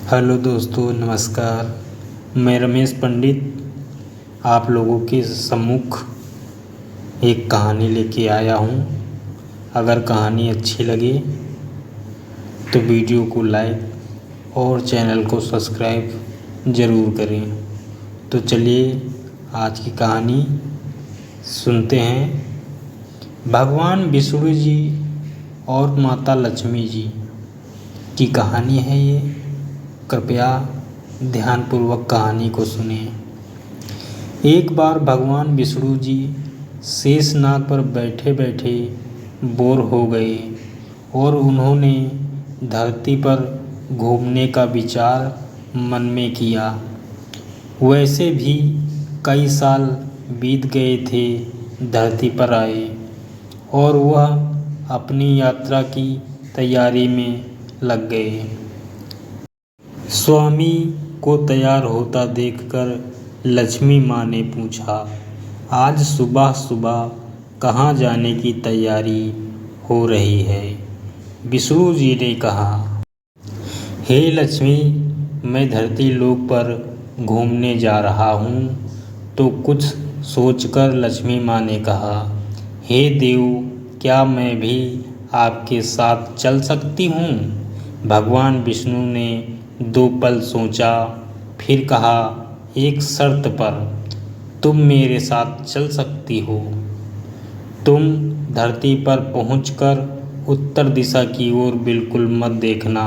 Hello दोस्तों, नमस्कार। मैं रमेश पंडित आप लोगों के सम्मुख एक कहानी लेके आया हूँ। अगर कहानी अच्छी लगे तो वीडियो को लाइक और चैनल को सब्सक्राइब ज़रूर करें। तो चलिए आज की कहानी सुनते हैं। भगवान विष्णु जी और माता लक्ष्मी जी की कहानी है ये। कृपया ध्यानपूर्वक कहानी को सुनें। एक बार भगवान विष्णु जी शेषनाग पर बैठे बैठे बोर हो गए और उन्होंने धरती पर घूमने का विचार मन में किया। वैसे भी कई साल बीत गए थे धरती पर आए और वह अपनी यात्रा की तैयारी में लग गए। स्वामी को तैयार होता देखकर लक्ष्मी माँ ने पूछा, आज सुबह सुबह कहाँ जाने की तैयारी हो रही है? विष्णु जी ने कहा, हे लक्ष्मी, मैं धरती लोक पर घूमने जा रहा हूँ। तो कुछ सोचकर लक्ष्मी माँ ने कहा, हे देव, क्या मैं भी आपके साथ चल सकती हूँ? भगवान विष्णु ने 2 पल सोचा, फिर कहा, एक शर्त पर। तुम मेरे साथ चल सकती हो। तुम धरती पर पहुंचकर उत्तर दिशा की ओर बिल्कुल मत देखना।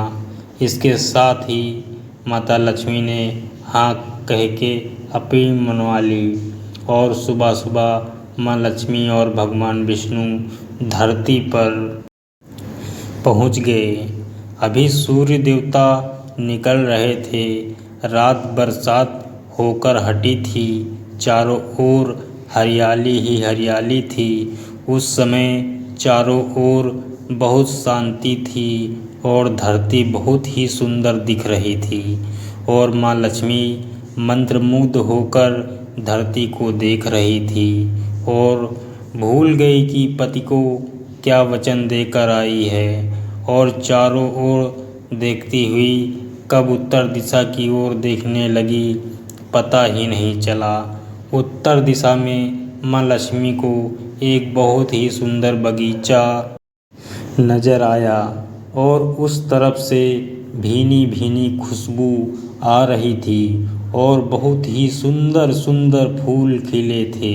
इसके साथ ही माता लक्ष्मी ने हाँ कह के अपील मनवा ली और सुबह सुबह माँ लक्ष्मी और भगवान विष्णु धरती पर पहुंच गए। अभी सूर्य देवता निकल रहे थे। रात बरसात होकर हटी थी। चारों ओर हरियाली ही हरियाली थी। उस समय चारों ओर बहुत शांति थी और धरती बहुत ही सुंदर दिख रही थी और माँ लक्ष्मी मंत्रमुग्ध होकर धरती को देख रही थी और भूल गई कि पति को क्या वचन देकर आई है और चारों ओर देखती हुई कब उत्तर दिशा की ओर देखने लगी, पता ही नहीं चला। उत्तर दिशा में माँ लक्ष्मी को एक बहुत ही सुंदर बगीचा नजर आया और उस तरफ से भीनी भीनी खुशबू आ रही थी और बहुत ही सुंदर सुंदर फूल खिले थे।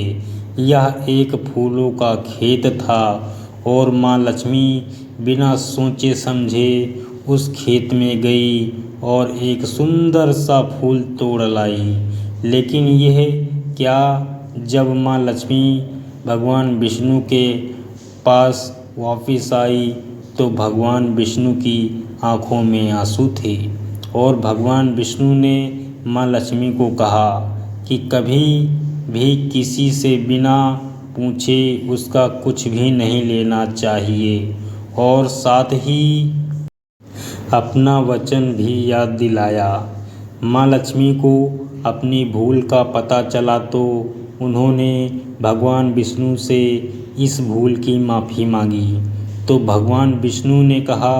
यह एक फूलों का खेत था और माँ लक्ष्मी बिना सोचे समझे उस खेत में गई और एक सुंदर सा फूल तोड़ लाई। लेकिन यह क्या, जब माँ लक्ष्मी भगवान विष्णु के पास वापस आई तो भगवान विष्णु की आंखों में आंसू थे और भगवान विष्णु ने माँ लक्ष्मी को कहा कि कभी भी किसी से बिना पूछे उसका कुछ भी नहीं लेना चाहिए और साथ ही अपना वचन भी याद दिलाया। माँ लक्ष्मी को अपनी भूल का पता चला तो उन्होंने भगवान विष्णु से इस भूल की माफ़ी मांगी। तो भगवान विष्णु ने कहा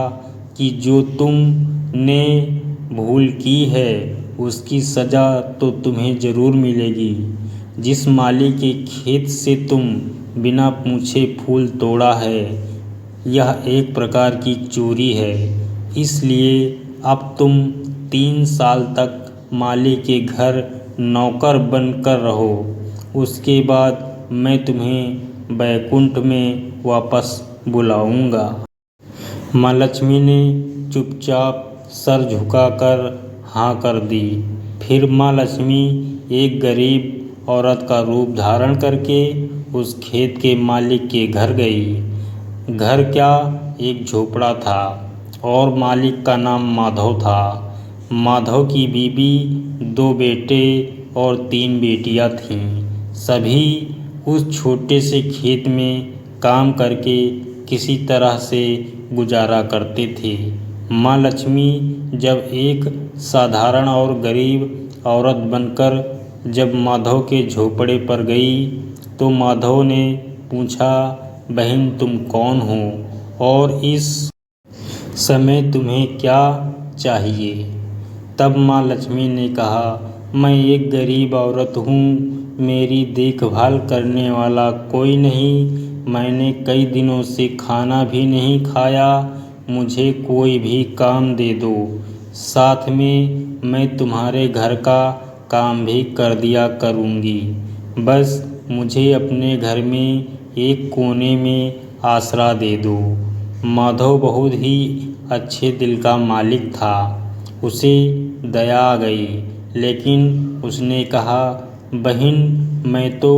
कि जो तुमने भूल की है उसकी सज़ा तो तुम्हें ज़रूर मिलेगी। जिस माली के खेत से तुम बिना पूछे फूल तोड़ा है, यह एक प्रकार की चोरी है। इसलिए अब तुम 3 साल तक माली के घर नौकर बनकर रहो। उसके बाद मैं तुम्हें बैकुंठ में वापस बुलाऊंगा। माँ लक्ष्मी ने चुपचाप सर झुकाकर हाँ कर दी। फिर माँ लक्ष्मी एक गरीब औरत का रूप धारण करके उस खेत के मालिक के घर गई। घर क्या, एक झोपड़ा था और मालिक का नाम माधव था। माधव की बीवी 2 बेटे और 3 बेटियां थीं। सभी उस छोटे से खेत में काम करके किसी तरह से गुजारा करते थे। माँ लक्ष्मी जब एक साधारण और गरीब औरत बनकर जब माधव के झोपड़े पर गई तो माधव ने पूछा, बहन तुम कौन हो और इस समय तुम्हें क्या चाहिए? तब माँ लक्ष्मी ने कहा, मैं एक गरीब औरत हूँ, मेरी देखभाल करने वाला कोई नहीं, मैंने कई दिनों से खाना भी नहीं खाया, मुझे कोई भी काम दे दो, साथ में मैं तुम्हारे घर का काम भी कर दिया करूँगी। बस मुझे अपने घर में एक कोने में आसरा दे दो। माधव बहुत ही अच्छे दिल का मालिक था। उसे दया आ गई, लेकिन उसने कहा, बहन, मैं तो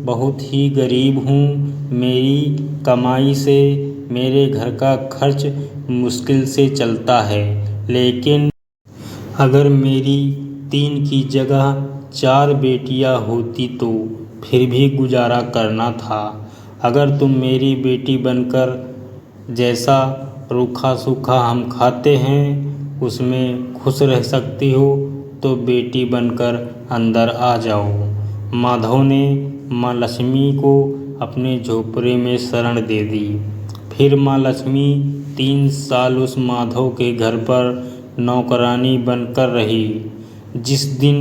बहुत ही गरीब हूँ, मेरी कमाई से मेरे घर का खर्च मुश्किल से चलता है, लेकिन अगर मेरी 3 की जगह 4 बेटियां होती तो फिर भी गुजारा करना था। अगर तुम मेरी बेटी बनकर जैसा रूखा सूखा हम खाते हैं उसमें खुश रह सकती हो तो बेटी बनकर अंदर आ जाओ। माधव ने माँ लक्ष्मी को अपने झोपड़े में शरण दे दी। फिर माँ लक्ष्मी 3 साल उस माधव के घर पर नौकरानी बनकर रही। जिस दिन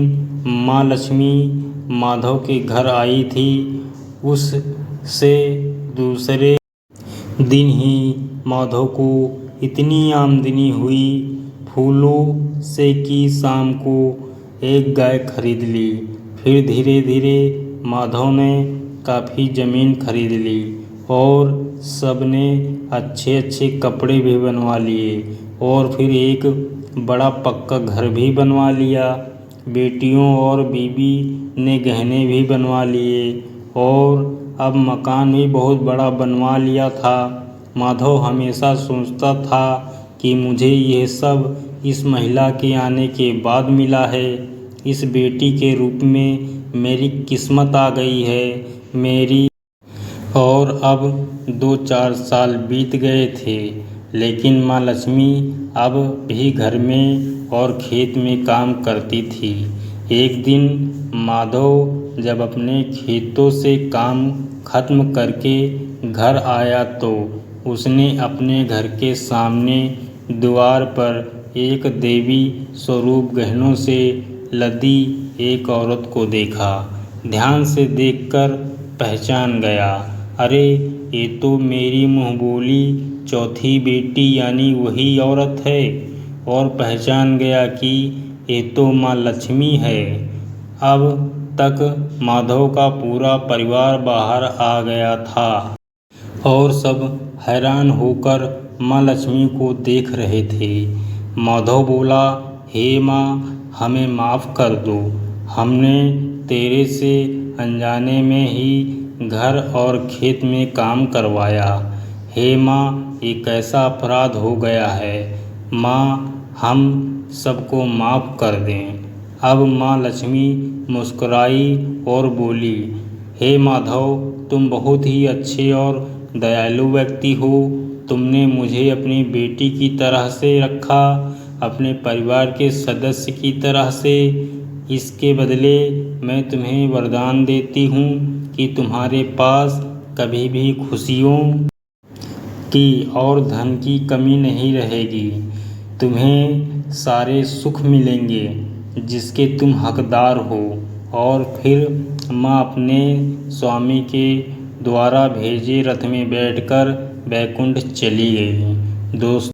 माँ लक्ष्मी माधव के घर आई थी, उससे दूसरे दिन ही माधव को इतनी आमदनी हुई, फूलों से कि शाम को एक गाय खरीद ली। फिर धीरे धीरे माधव ने काफ़ी ज़मीन खरीद ली और सबने अच्छे अच्छे कपड़े भी बनवा लिए और फिर एक बड़ा पक्का घर भी बनवा लिया। बेटियों और बीवी ने गहने भी बनवा लिए और अब मकान भी बहुत बड़ा बनवा लिया था। माधव हमेशा सोचता था कि मुझे यह सब इस महिला के आने के बाद मिला है। इस बेटी के रूप में मेरी किस्मत आ गई है मेरी। और अब 2-4 साल बीत गए थे, लेकिन माँ लक्ष्मी अब भी घर में और खेत में काम करती थी। एक दिन माधव जब अपने खेतों से काम खत्म करके घर आया तो उसने अपने घर के सामने द्वार पर एक देवी स्वरूप गहनों से लदी एक औरत को देखा। ध्यान से देखकर पहचान गया, अरे ये तो मेरी मुँहबोली चौथी बेटी यानी वही औरत है। और पहचान गया कि ये तो माँ लक्ष्मी है। अब तक माधव का पूरा परिवार बाहर आ गया था और सब हैरान होकर माँ लक्ष्मी को देख रहे थे। माधव बोला, हे माँ, हमें माफ़ कर दो, हमने तेरे से अनजाने में ही घर और खेत में काम करवाया। हे माँ, ये कैसा अपराध हो गया है, माँ हम सबको माफ़ कर दें। अब माँ लक्ष्मी मुस्कुराई और बोली, हे माधव, तुम बहुत ही अच्छे और दयालु व्यक्ति हो। तुमने मुझे अपनी बेटी की तरह से रखा, अपने परिवार के सदस्य की तरह से। इसके बदले मैं तुम्हें वरदान देती हूँ कि तुम्हारे पास कभी भी खुशियों की और धन की कमी नहीं रहेगी। तुम्हें सारे सुख मिलेंगे जिसके तुम हकदार हो। और फिर माँ अपने स्वामी के द्वारा भेजे रथ में बैठकर बैकुंठ चली गई। दोस्तों,